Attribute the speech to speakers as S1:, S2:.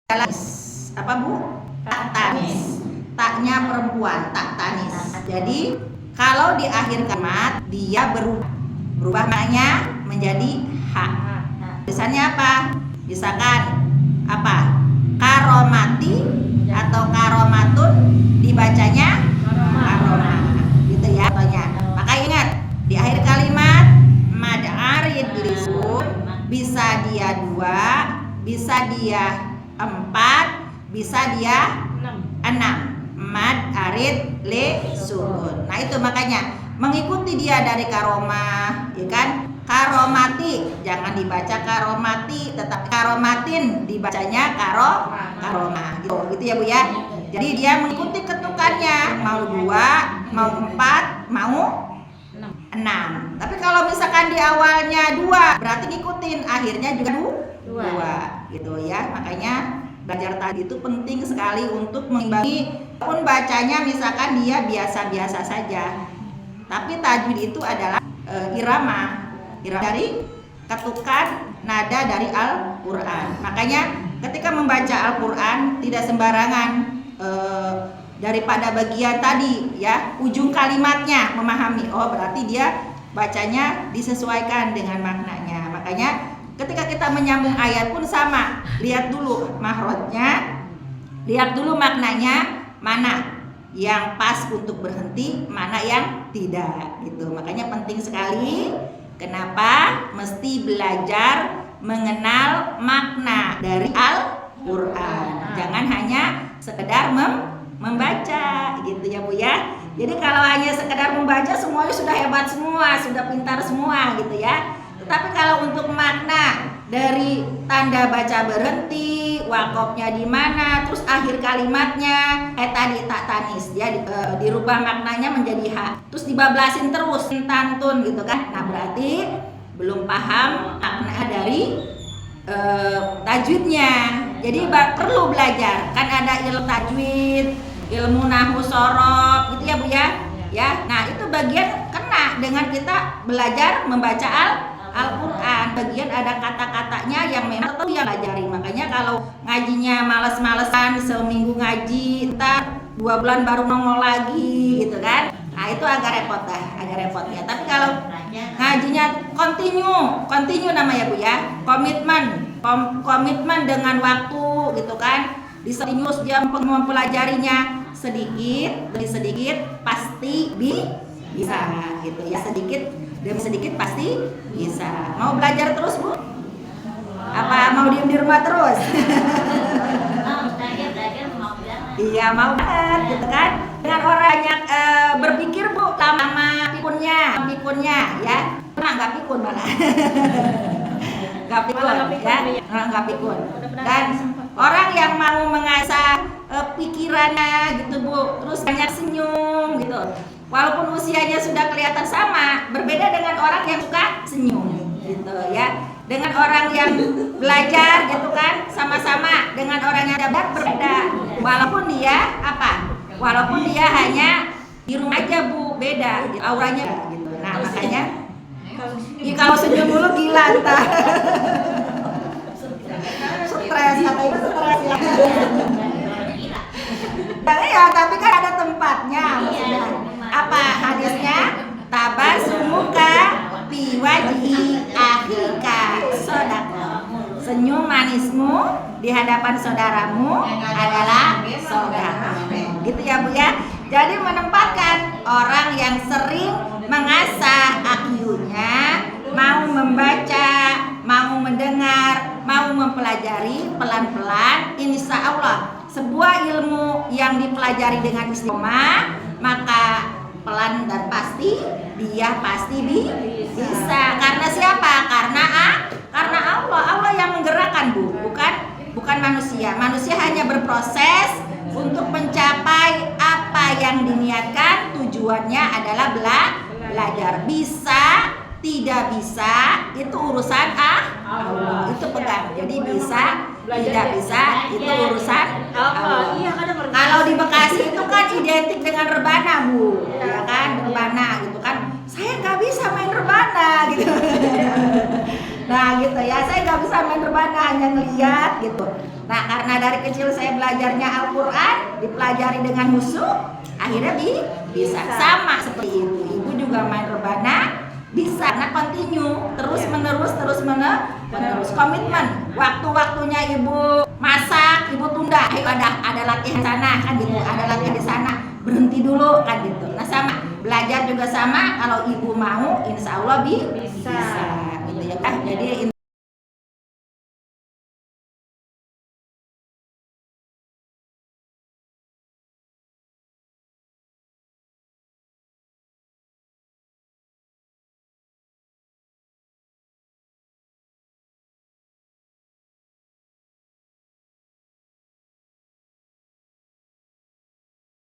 S1: Tanis. Apa Bu? Tak tanis. Taknya perempuan, tak tanis. Jadi kalau di akhir kalimat dia berubah maknanya menjadi ha. Misalnya apa? Misalkan apa? Karomati atau karomatun dibacanya karoma. Gitu ya contohnya. Maka ingat di akhir kalimat mad arid lisun bisa dia 2, bisa dia 4, bisa dia 6. Mad arid le sukun. Nah itu makanya mengikuti dia dari karomah, ya kan? Karomati jangan dibaca karomati, tetap karomatin dibacanya karomah. Gitu ya Bu ya. Jadi dia mengikuti ketukannya, mau 2, mau 4, mau 6. Tapi kalau misalkan di awalnya 2, berarti ngikutin akhirnya juga 2 gitu ya. Makanya belajar tadi itu penting sekali untuk mengimbangi. Pun bacanya misalkan dia biasa-biasa saja, tapi tajwid itu adalah irama dari ketukan nada dari Al-Quran. Makanya ketika membaca Al-Quran tidak sembarangan daripada bagian tadi ya, ujung kalimatnya memahami, oh berarti dia bacanya disesuaikan dengan maknanya. Makanya ketika kita menyambung ayat pun sama, lihat dulu mahrojnya, lihat dulu maknanya, mana yang pas untuk berhenti, mana yang tidak gitu. Makanya penting sekali kenapa mesti belajar mengenal makna dari Al-Quran. Jangan hanya sekedar membaca gitu ya Bu ya. Jadi kalau hanya sekedar membaca semuanya sudah hebat semua, sudah pintar semua gitu ya. Tetapi kalau untuk makna dari tanda baca berhenti, wakofnya di mana, terus akhir kalimatnya tadi tak tanis, dia dirubah maknanya menjadi ha, terus dibablasin terus tantun gitu kan. Nah berarti belum paham makna dari tajwidnya. Jadi perlu belajar, kan ada ilmu tajwid, ilmu nahwu shorof gitu ya Bu ya. Ya, nah itu bagian kena dengan kita belajar membaca Al-Quran. Bagian ada kata-katanya yang memang perlu yang pelajari. Makanya kalau ngajinya males-malesan, seminggu ngaji, entar 2 bulan baru nongol lagi gitu kan. Nah itu agak repot ya. Tapi kalau ngajinya continue namanya Bu ya. Komitmen dengan waktu gitu kan. Diserius dia mempelajarinya sedikit demi sedikit pasti bisa gitu ya, sedikit demi sedikit pasti bisa. Mau belajar terus Bu? Apa mau diem di rumah terus? Iya mau banget gitu kan. Dengan orang yang berpikir Bu lama pikunnya ya. Nggak pikun malah. Nggak pikun. Dan orang yang mau mengasah pikirannya gitu Bu, terus banyak senyum gitu. Walaupun usianya sudah kelihatan sama, berbeda dengan orang yang suka senyum gitu ya. Dengan orang yang belajar gitu kan, sama-sama dengan orang yang dapat berbeda. Walaupun dia hanya di rumah aja Bu, beda auranya gitu. Nah, makanya kalau senyum dulu gila entar. Stres ya. Ya, tapi kan ada tempatnya maksudnya. Apa hadisnya? Tabasumuka fi wajhi akhika sodako. Senyum manismu di hadapan saudaramu adalah sodako. Gitu ya Bu ya. Jadi menempatkan orang yang sering mengasah IQ-nya, mau membaca, mau mendengar, mau mempelajari pelan-pelan, insya Allah sebuah ilmu yang dipelajari dengan istiqomah, maka pelan dan pasti dia pasti bisa. Karena siapa? Karena Allah yang menggerakkan Bu, bukan manusia. Manusia hanya berproses untuk mencapai apa yang diniatkan. Tujuannya adalah belajar. Bisa, tidak bisa itu urusan Allah. Itu pegang. Jadi bisa, tidak bisa itu urusan Allah. Kalau di Bekasi itu kan identik dengan rebana Bu, ya kan, rebana gitu kan. Saya nggak bisa main rebana gitu. Nah gitu ya, saya nggak bisa main rebana, hanya ngeliat gitu. Nah, karena dari kecil saya belajarnya Al-Quran, dipelajari dengan khusyuk, akhirnya bisa. Sama seperti ibu. Ibu juga main rebana bisa, karena continue, terus menerus. Komitmen. Waktu-waktunya ibu masak, ibu tunda. Ayo ada latihan sana kan gitu, ada latihan di sana. Berhenti dulu kan gitu. Nah, sama belajar juga sama. Kalau ibu mau, insya Allah bisa. Gitu ya kan. Jadi